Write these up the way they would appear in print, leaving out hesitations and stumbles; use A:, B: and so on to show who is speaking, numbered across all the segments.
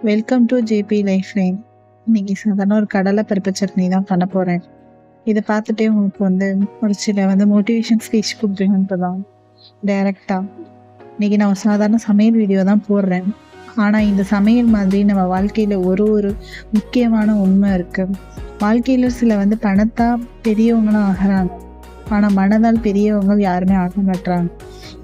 A: Welcome to JP life line. இன்னைக்கு சாதாரண ஒரு கடலை பருப்பு சட்னி தான் பண்ண போகிறேன். இதை பார்த்துட்டே உங்களுக்கு ஒரு சில மோட்டிவேஷன் ஸ்பீச் கொடுப்பீங்கன்ட்டு தான் டைரெக்டாக இன்னைக்கு நான் ஒரு சாதாரண சமையல் வீடியோ தான் போடுறேன். ஆனால் இந்த சமையல் மாதிரி நம்ம வாழ்க்கையில் ஒரு முக்கியமான உண்மை இருக்குது. வாழ்க்கையில் சில பணத்தா பெரியவங்களும் ஆகிறாங்க, ஆனால் மனதால் பெரியவங்க யாருமே ஆக மாட்டுறாங்க.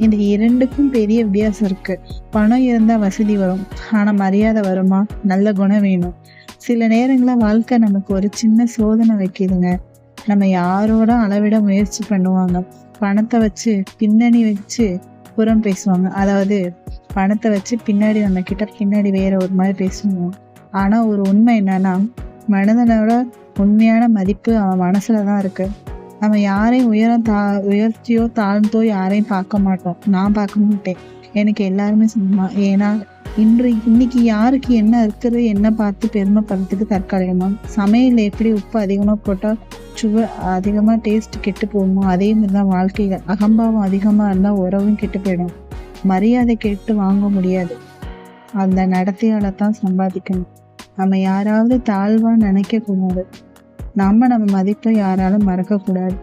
A: இந்த இரண்டுக்கும் பெரிய வித்தியாசம் இருக்குது. பணம் இருந்தால் வசதி வரும், ஆனால் மரியாதை வருமா? நல்ல குணம் வேணும். சில நேரங்களில் வாழ்க்கை நமக்கு ஒரு சின்ன சோதனை வைக்கிதுங்க. நம்ம யாரோட அளவிட முயற்சி பண்ணுவாங்க. பணத்தை வச்சு பின்னணி வச்சு புறம் பேசுவாங்க. அதாவது பணத்தை வச்சு பின்னாடி நம்ம கிட்ட பின்னாடி வேற ஒரு மாதிரி பேசுவோம். ஆனால் ஒரு உண்மை என்னன்னா, மனிதனோட உண்மையான மதிப்பு அவன் மனசுல தான் இருக்கு. நம்ம யாரையும் உயர்த்தியோ தாழ்ந்தோ யாரையும் பார்க்க மாட்டோம். நான் பார்க்க மாட்டேன். எனக்கு எல்லாருமே சும்மா. ஏன்னா இன்னைக்கு யாருக்கு என்ன இருக்கிறது என்ன பார்த்து பெருமைப்படுறதுக்கு தற்காலிகமா. சமையல் எப்படி உப்பு அதிகமாக போட்டால் சுவர் அதிகமாக டேஸ்ட் கெட்டு போகுமோ, அதே மாதிரி தான் வாழ்க்கையில் அகம்பாவம் அதிகமாக இருந்தால் உறவும் கெட்டு போயிடும். மரியாதை கேட்டு வாங்க முடியாது, அந்த நடத்தையால தான் சம்பாதிக்கணும். நம்ம யாராவது தாழ்வாக நினைக்கக்கூடாது. நம்ம மதிப்பை யாராலும் மறக்கக்கூடாது.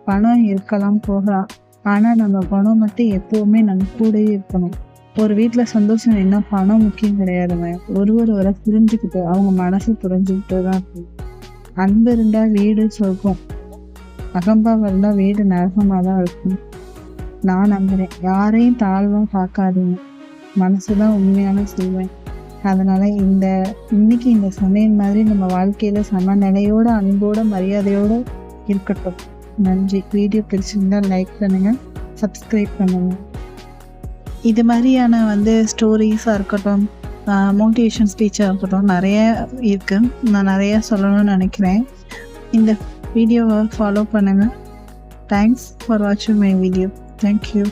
A: பணம் இருக்கலாம் போகலாம், ஆனால் நம்ம பணம் மட்டும் எப்போவுமே நம்ம கூடவே இருக்கணும். ஒரு வீட்டில் சந்தோஷம் என்ன, பணம் முக்கியம் கிடையாதுங்க. ஒருவரை புரிஞ்சுக்கிட்டு அவங்க மனசை புரிஞ்சுக்கிட்டு தான் இருக்கும். அன்பு இருந்தால் வீடு சொர்க்கம், அகம்பாவம் இருந்தால் வீடு நரகமாக தான் இருக்கும். நான் நம்புகிறேன். யாரையும் தாழ்வாக பார்க்காதீங்க, மனசு தான் உண்மையான சொல்வேன். அதனால இன்னைக்கு இந்த சமையல் மாதிரி நம்ம வாழ்க்கையில சமநிலையோட அன்போட மரியாதையோட இருக்கட்டும். நன்றி. வீடியோ பிடிச்சிருந்தா லைக் பண்ணுங்க, சப்ஸ்கிரைப் பண்ணுங்க. இது மாதிரியான ஸ்டோரிஸாக இருக்கட்டும், மோட்டிவேஷன் ஸ்பீச்சாக இருக்கட்டும், நிறைய இருக்கு. நான் நிறைய சொல்லணும்னு நினைக்கிறேன். இந்த வீடியோவை ஃபாலோ பண்ணுங்க. தேங்க்ஸ் ஃபார் வாட்சிங் மை வீடியோ. தேங்க்யூ.